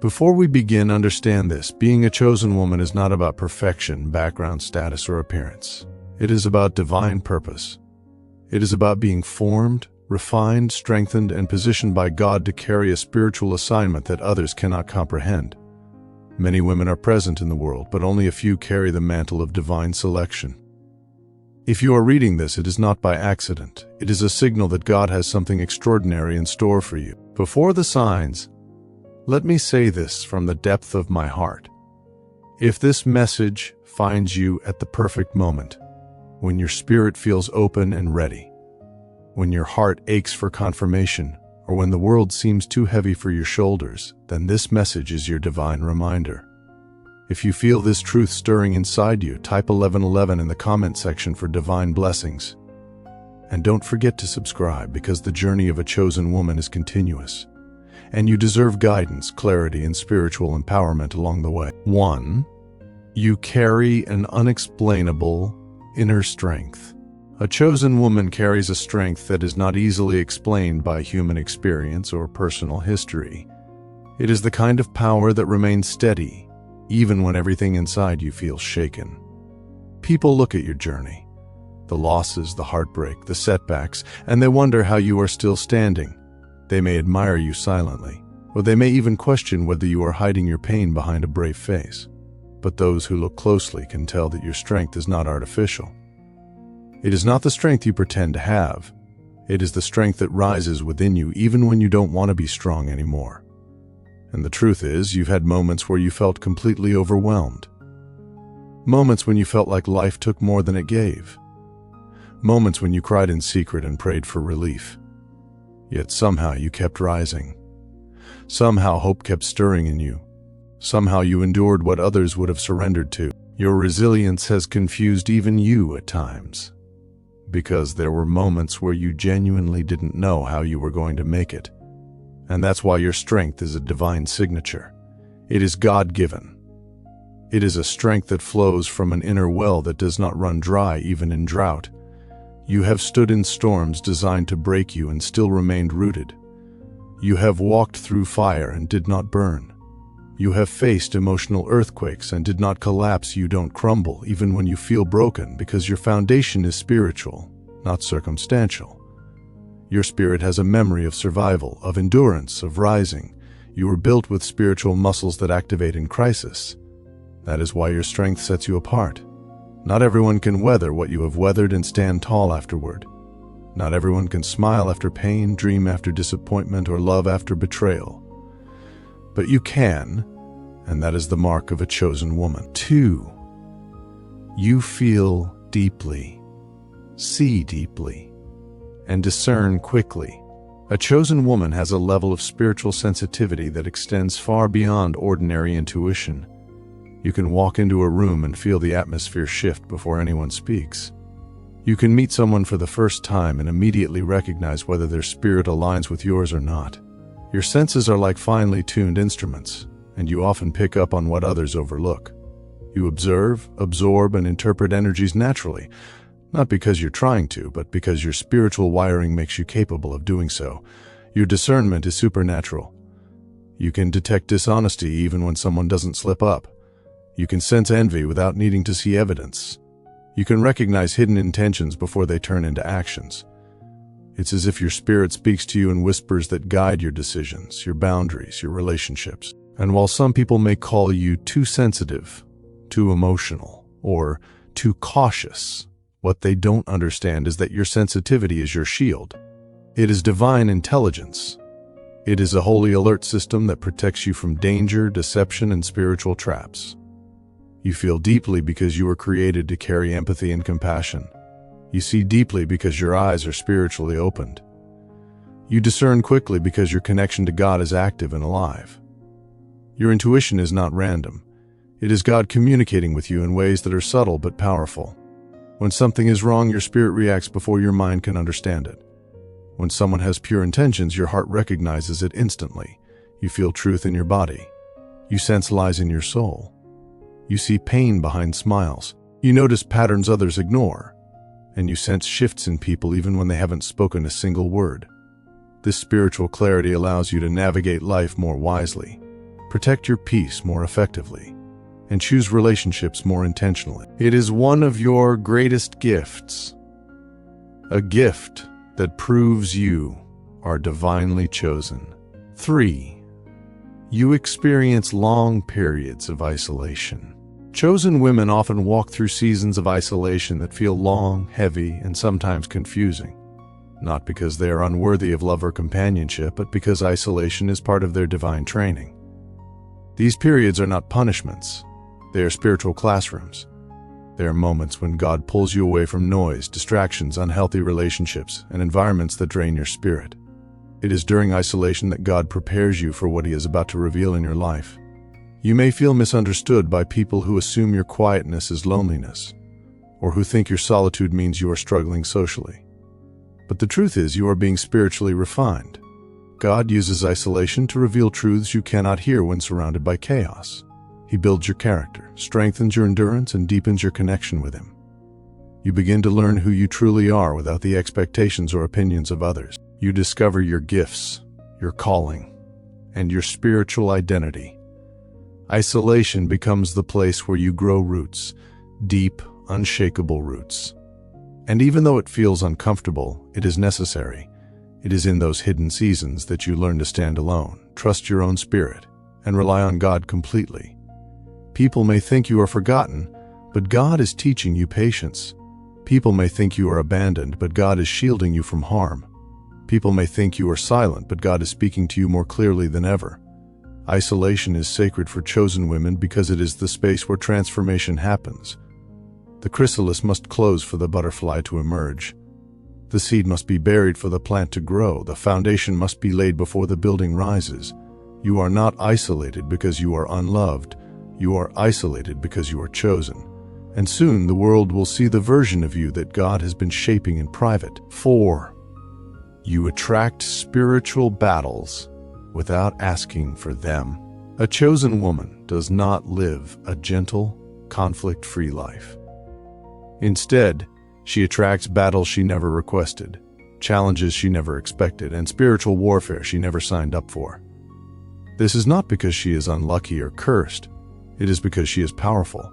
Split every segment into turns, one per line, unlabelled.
Before we begin, understand this. Being a chosen woman is not about perfection, background, status, or appearance. It is about divine purpose. It is about being formed, refined, strengthened, and positioned by God to carry a spiritual assignment that others cannot comprehend. Many women are present in the world, but only a few carry the mantle of divine selection. If you are reading this, it is not by accident. It is a signal that God has something extraordinary in store for you. Before the signs, let me say this from the depth of my heart. If this message finds you at the perfect moment, when your spirit feels open and ready, when your heart aches for confirmation, or when the world seems too heavy for your shoulders, then this message is your divine reminder. If you feel this truth stirring inside you, type 1111 in the comment section for divine blessings. And don't forget to subscribe, because the journey of a chosen woman is continuous, and you deserve guidance, clarity, and spiritual empowerment along the way. 1. You carry an unexplainable inner strength. A chosen woman carries a strength that is not easily explained by human experience or personal history. It is the kind of power that remains steady, even when everything inside you feels shaken. People look at your journey, the losses, the heartbreak, the setbacks, and they wonder how you are still standing. They may admire you silently, or they may even question whether you are hiding your pain behind a brave face. But those who look closely can tell that your strength is not artificial. It is not the strength you pretend to have. It is the strength that rises within you even when you don't want to be strong anymore. And the truth is, you've had moments where you felt completely overwhelmed. Moments when you felt like life took more than it gave. Moments when you cried in secret and prayed for relief. Yet somehow you kept rising. Somehow hope kept stirring in you. Somehow you endured what others would have surrendered to. Your resilience has confused even you at times, because there were moments where you genuinely didn't know how you were going to make it. And that's why your strength is a divine signature. It is God-given. It is a strength that flows from an inner well that does not run dry even in drought. You have stood in storms designed to break you and still remained rooted. You have walked through fire and did not burn. You have faced emotional earthquakes and did not collapse. You don't crumble even when you feel broken, because your foundation is spiritual, not circumstantial. Your spirit has a memory of survival, of endurance, of rising. You were built with spiritual muscles that activate in crisis. That is why your strength sets you apart. Not everyone can weather what you have weathered and stand tall afterward. Not everyone can smile after pain, dream after disappointment, or love after betrayal. But you can, and that is the mark of a chosen woman. 2. You feel deeply, see deeply, and discern quickly. A chosen woman has a level of spiritual sensitivity that extends far beyond ordinary intuition. You can walk into a room and feel the atmosphere shift before anyone speaks. You can meet someone for the first time and immediately recognize whether their spirit aligns with yours or not. Your senses are like finely tuned instruments, and you often pick up on what others overlook. You observe, absorb, and interpret energies naturally, not because you're trying to, but because your spiritual wiring makes you capable of doing so. Your discernment is supernatural. You can detect dishonesty even when someone doesn't slip up. You can sense envy without needing to see evidence. You can recognize hidden intentions before they turn into actions. It's as if your spirit speaks to you in whispers that guide your decisions, your boundaries, your relationships. And while some people may call you too sensitive, too emotional, or too cautious, what they don't understand is that your sensitivity is your shield. It is divine intelligence. It is a holy alert system that protects you from danger, deception, and spiritual traps. You feel deeply because you were created to carry empathy and compassion. You see deeply because your eyes are spiritually opened. You discern quickly because your connection to God is active and alive. Your intuition is not random. It is God communicating with you in ways that are subtle but powerful. When something is wrong, your spirit reacts before your mind can understand it. When someone has pure intentions, your heart recognizes it instantly. You feel truth in your body. You sense lies in your soul. You see pain behind smiles. You notice patterns others ignore. And you sense shifts in people even when they haven't spoken a single word. This spiritual clarity allows you to navigate life more wisely. protect your peace more effectively, and choose relationships more intentionally. It is one of your greatest gifts, a gift that proves you are divinely chosen. 3. You experience long periods of isolation. Chosen women often walk through seasons of isolation that feel long, heavy, and sometimes confusing. Not because they are unworthy of love or companionship, but because isolation is part of their divine training. These periods are not punishments. They are spiritual classrooms. They are moments when God pulls you away from noise, distractions, unhealthy relationships, and environments that drain your spirit. It is during isolation that God prepares you for what He is about to reveal in your life. You may feel misunderstood by people who assume your quietness is loneliness, or who think your solitude means you are struggling socially. But the truth is, you are being spiritually refined. God uses isolation to reveal truths you cannot hear when surrounded by chaos. He builds your character, strengthens your endurance, and deepens your connection with Him. You begin to learn who you truly are without the expectations or opinions of others. You discover your gifts, your calling, and your spiritual identity. Isolation becomes the place where you grow roots, deep, unshakable roots. And even though it feels uncomfortable, it is necessary. It is in those hidden seasons that you learn to stand alone, trust your own spirit, and rely on God completely. People may think you are forgotten, but God is teaching you patience. People may think you are abandoned, but God is shielding you from harm. People may think you are silent, but God is speaking to you more clearly than ever. Isolation is sacred for chosen women because it is the space where transformation happens. The chrysalis must close for the butterfly to emerge. The seed must be buried for the plant to grow. The foundation must be laid before the building rises. You are not isolated because you are unloved. You are isolated because you are chosen. And soon the world will see the version of you that God has been shaping in private. 4. You attract spiritual battles without asking for them. A chosen woman does not live a gentle, conflict-free life. Instead, she attracts battles she never requested, challenges she never expected, and spiritual warfare she never signed up for. This is not because she is unlucky or cursed. It is because she is powerful.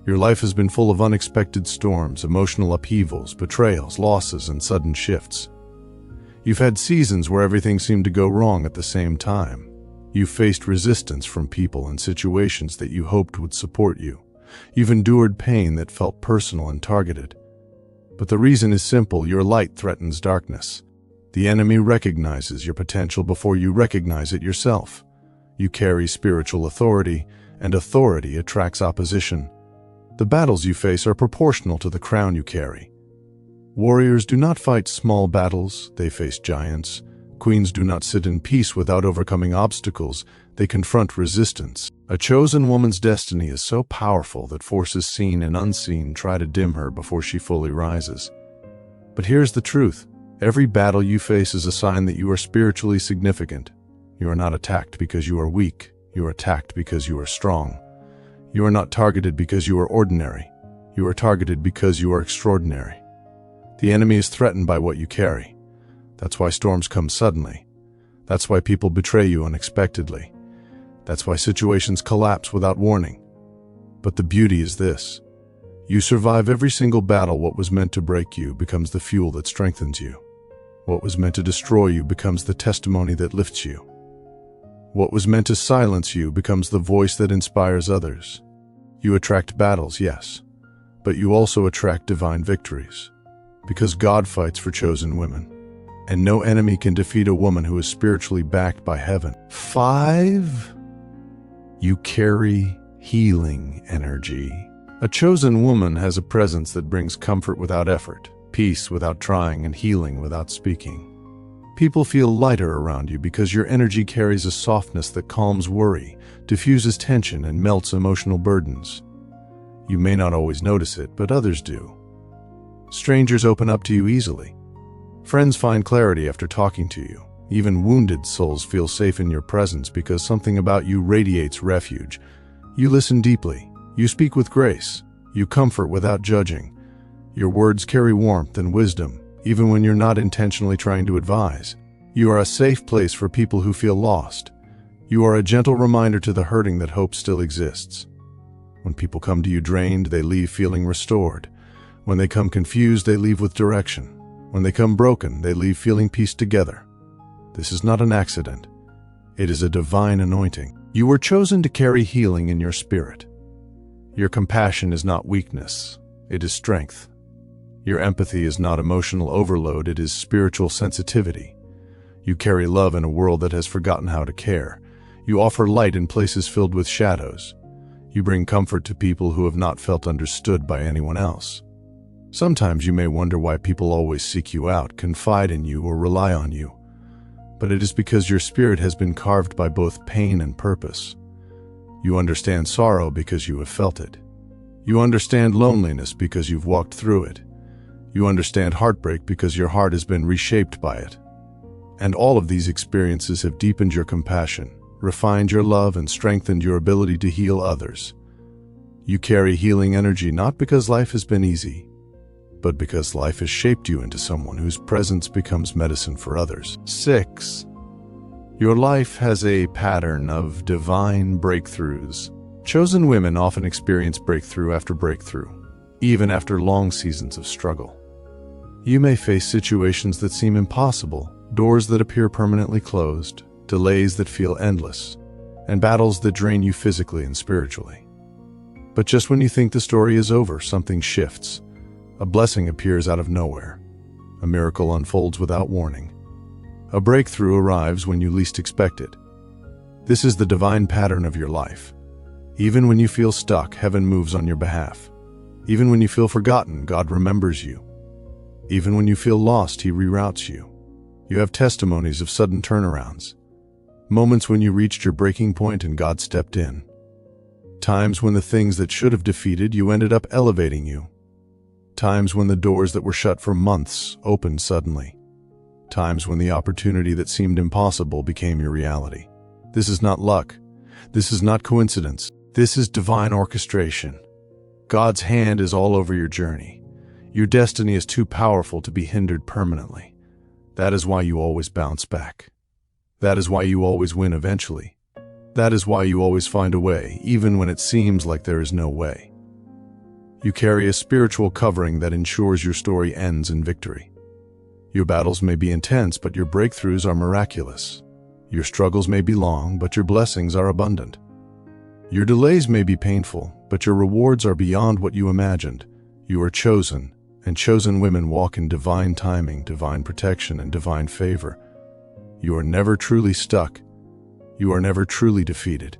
Your life has been full of unexpected storms, emotional upheavals, betrayals, losses, and sudden shifts. You've had seasons where everything seemed to go wrong at the same time. You've faced resistance from people and situations that you hoped would support you. You've endured pain that felt personal and targeted. But the reason is simple: your light threatens darkness. The enemy recognizes your potential before you recognize it yourself. You carry spiritual authority, and authority attracts opposition. The battles you face are proportional to the crown you carry. Warriors do not fight small battles, they face giants. Queens do not sit in peace without overcoming obstacles, they confront resistance. A chosen woman's destiny is so powerful that forces seen and unseen try to dim her before she fully rises. But here's the truth: every battle you face is a sign that you are spiritually significant. You are not attacked because you are weak, you are attacked because you are strong. You are not targeted because you are ordinary, you are targeted because you are extraordinary. The enemy is threatened by what you carry. That's why storms come suddenly. That's why people betray you unexpectedly. That's why situations collapse without warning. But the beauty is this: you survive every single battle. What was meant to break you becomes the fuel that strengthens you. What was meant to destroy you becomes the testimony that lifts you. What was meant to silence you becomes the voice that inspires others. You attract battles, yes, but you also attract divine victories. Because God fights for chosen women, and no enemy can defeat a woman who is spiritually backed by heaven. 5. You carry healing energy. A chosen woman has a presence that brings comfort without effort, peace without trying, and healing without speaking. People feel lighter around you because your energy carries a softness that calms worry, diffuses tension, and melts emotional burdens. You may not always notice it, but others do. Strangers open up to you easily. Friends find clarity after talking to you. Even wounded souls feel safe in your presence because something about you radiates refuge. You listen deeply. You speak with grace. You comfort without judging. Your words carry warmth and wisdom, even when you're not intentionally trying to advise. You are a safe place for people who feel lost. You are a gentle reminder to the hurting that hope still exists. When people come to you drained, they leave feeling restored. When they come confused, they leave with direction. When they come broken, they leave feeling pieced together. This is not an accident. It is a divine anointing. You were chosen to carry healing in your spirit. Your compassion is not weakness, it is strength. Your empathy is not emotional overload, it is spiritual sensitivity. You carry love in a world that has forgotten how to care. You offer light in places filled with shadows. You bring comfort to people who have not felt understood by anyone else. Sometimes you may wonder why people always seek you out, confide in you, or rely on you. But it is because your spirit has been carved by both pain and purpose. You understand sorrow because you have felt it. You understand loneliness because you've walked through it. You understand heartbreak because your heart has been reshaped by it. And all of these experiences have deepened your compassion, refined your love, and strengthened your ability to heal others. You carry healing energy not because life has been easy, but because life has shaped you into someone whose presence becomes medicine for others. 6. Your life has a pattern of divine breakthroughs. Chosen women often experience breakthrough after breakthrough, even after long seasons of struggle. You may face situations that seem impossible, doors that appear permanently closed, delays that feel endless, and battles that drain you physically and spiritually. But just when you think the story is over, something shifts. A blessing appears out of nowhere. A miracle unfolds without warning. A breakthrough arrives when you least expect it. This is the divine pattern of your life. Even when you feel stuck, heaven moves on your behalf. Even when you feel forgotten, God remembers you. Even when you feel lost, He reroutes you. You have testimonies of sudden turnarounds. Moments when you reached your breaking point and God stepped in. Times when the things that should have defeated you ended up elevating you. Times when the doors that were shut for months opened suddenly. Times when the opportunity that seemed impossible became your reality. This is not luck. This is not coincidence. This is divine orchestration. God's hand is all over your journey. Your destiny is too powerful to be hindered permanently. That is why you always bounce back. That is why you always win eventually. That is why you always find a way, even when it seems like there is no way. You carry a spiritual covering that ensures your story ends in victory. Your battles may be intense, but your breakthroughs are miraculous. Your struggles may be long, but your blessings are abundant. Your delays may be painful, but your rewards are beyond what you imagined. You are chosen, and chosen women walk in divine timing, divine protection, and divine favor. You are never truly stuck. You are never truly defeated.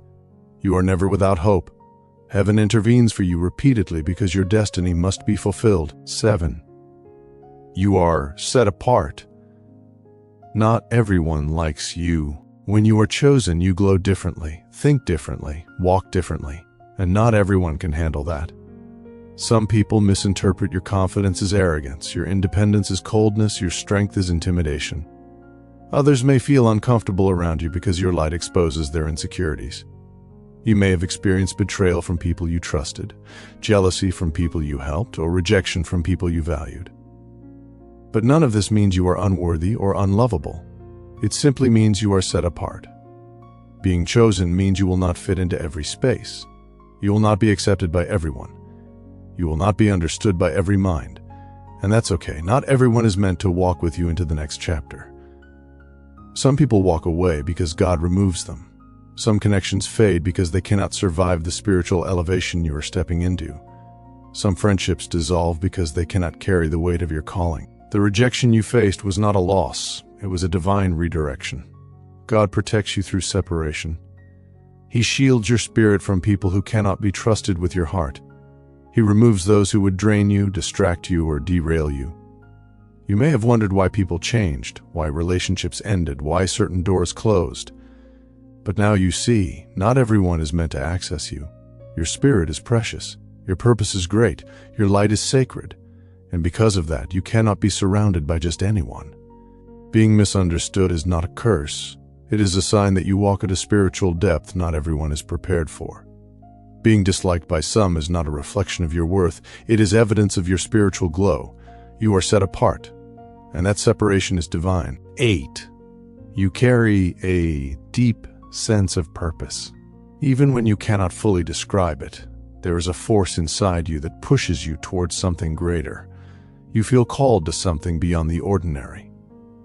You are never without hope. Heaven intervenes for you repeatedly because your destiny must be fulfilled. 7. You are set apart. Not everyone likes you. When you are chosen, you glow differently, think differently, walk differently, and not everyone can handle that. Some people misinterpret your confidence as arrogance, your independence as coldness, your strength as intimidation. Others may feel uncomfortable around you because your light exposes their insecurities. You may have experienced betrayal from people you trusted, jealousy from people you helped, or rejection from people you valued. But none of this means you are unworthy or unlovable. It simply means you are set apart. Being chosen means you will not fit into every space. You will not be accepted by everyone. You will not be understood by every mind. And that's okay. Not everyone is meant to walk with you into the next chapter. Some people walk away because God removes them. Some connections fade because they cannot survive the spiritual elevation you are stepping into. Some friendships dissolve because they cannot carry the weight of your calling. The rejection you faced was not a loss. It was a divine redirection. God protects you through separation. He shields your spirit from people who cannot be trusted with your heart. He removes those who would drain you, distract you, or derail you. You may have wondered why people changed, why relationships ended, why certain doors closed. But now you see, not everyone is meant to access you. Your spirit is precious. Your purpose is great. Your light is sacred. And because of that, you cannot be surrounded by just anyone. Being misunderstood is not a curse. It is a sign that you walk at a spiritual depth not everyone is prepared for. Being disliked by some is not a reflection of your worth. It is evidence of your spiritual glow. You are set apart, and that separation is divine. 8. You carry a deep sense of purpose. Even when you cannot fully describe it, there is a force inside you that pushes you towards something greater. You feel called to something beyond the ordinary,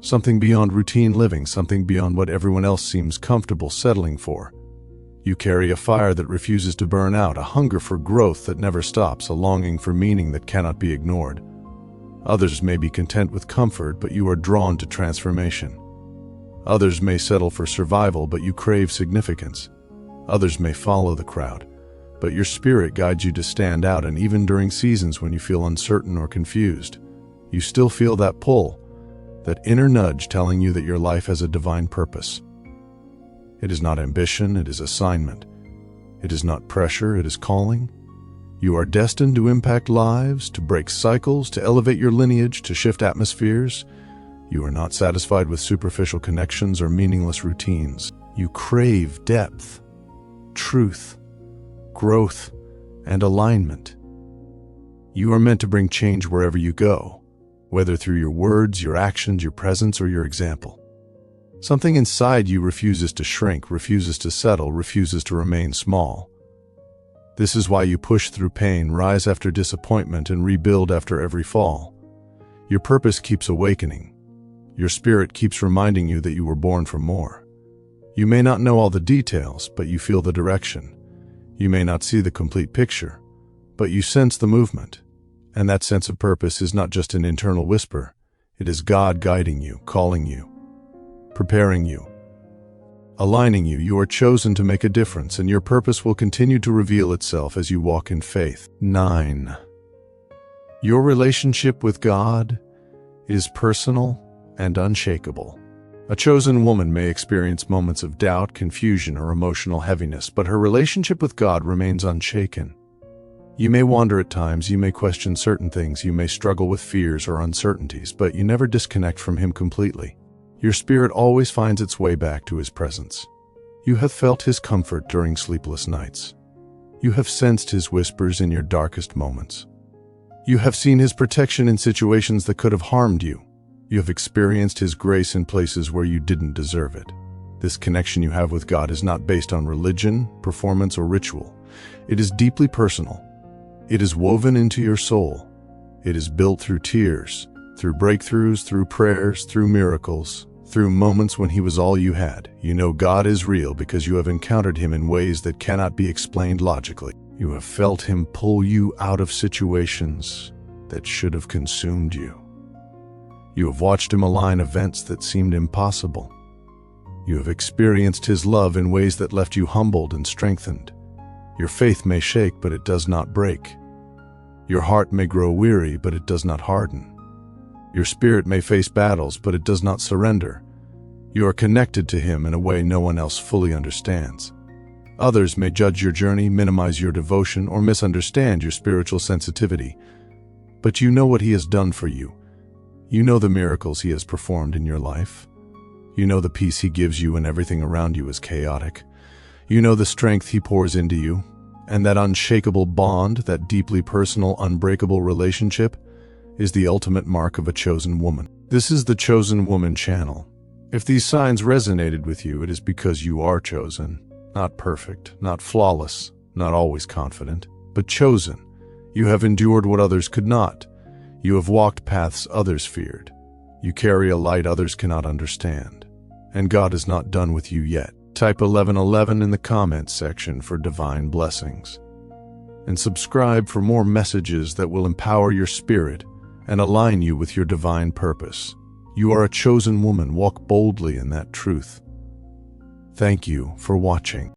something beyond routine living, something beyond what everyone else seems comfortable settling for. You carry a fire that refuses to burn out, a hunger for growth that never stops, a longing for meaning that cannot be ignored. Others may be content with comfort, but you are drawn to transformation. Others may settle for survival, but you crave significance. Others may follow the crowd, but your spirit guides you to stand out, and even during seasons when you feel uncertain or confused, you still feel that pull, that inner nudge telling you that your life has a divine purpose. It is not ambition, it is assignment. It is not pressure, it is calling. You are destined to impact lives, to break cycles, to elevate your lineage, to shift atmospheres. You are not satisfied with superficial connections or meaningless routines. You crave depth, truth, growth, and alignment. You are meant to bring change wherever you go, whether through your words, your actions, your presence, or your example. Something inside you refuses to shrink, refuses to settle, refuses to remain small. This is why you push through pain, rise after disappointment, and rebuild after every fall. Your purpose keeps awakening. Your spirit keeps reminding you that you were born for more. You may not know all the details, but you feel the direction. You may not see the complete picture, but you sense the movement. And that sense of purpose is not just an internal whisper. It is God guiding you, calling you, preparing you, aligning you. You are chosen to make a difference, and your purpose will continue to reveal itself as you walk in faith. 9. Your relationship with God is personal and unshakable. A chosen woman may experience moments of doubt, confusion, or emotional heaviness, but her relationship with God remains unshaken. You may wander at times, you may question certain things, you may struggle with fears or uncertainties, but you never disconnect from Him completely. Your spirit always finds its way back to His presence. You have felt His comfort during sleepless nights. You have sensed His whispers in your darkest moments. You have seen His protection in situations that could have harmed you. You have experienced His grace in places where you didn't deserve it. This connection you have with God is not based on religion, performance, or ritual. It is deeply personal. It is woven into your soul. It is built through tears, through breakthroughs, through prayers, through miracles, through moments when He was all you had. You know God is real because you have encountered Him in ways that cannot be explained logically. You have felt Him pull you out of situations that should have consumed you. You have watched Him align events that seemed impossible. You have experienced His love in ways that left you humbled and strengthened. Your faith may shake, but it does not break. Your heart may grow weary, but it does not harden. Your spirit may face battles, but it does not surrender. You are connected to Him in a way no one else fully understands. Others may judge your journey, minimize your devotion, or misunderstand your spiritual sensitivity. But you know what He has done for you. You know the miracles He has performed in your life. You know the peace He gives you when everything around you is chaotic. You know the strength He pours into you, and that unshakable bond, that deeply personal, unbreakable relationship, is the ultimate mark of a chosen woman. This is the Chosen Woman channel. If these signs resonated with you, it is because you are chosen, not perfect, not flawless, not always confident, but chosen. You have endured what others could not. You have walked paths others feared. You carry a light others cannot understand. And God is not done with you yet. Type 1111 in the comments section for divine blessings. And subscribe for more messages that will empower your spirit and align you with your divine purpose. You are a chosen woman. Walk boldly in that truth. Thank you for watching.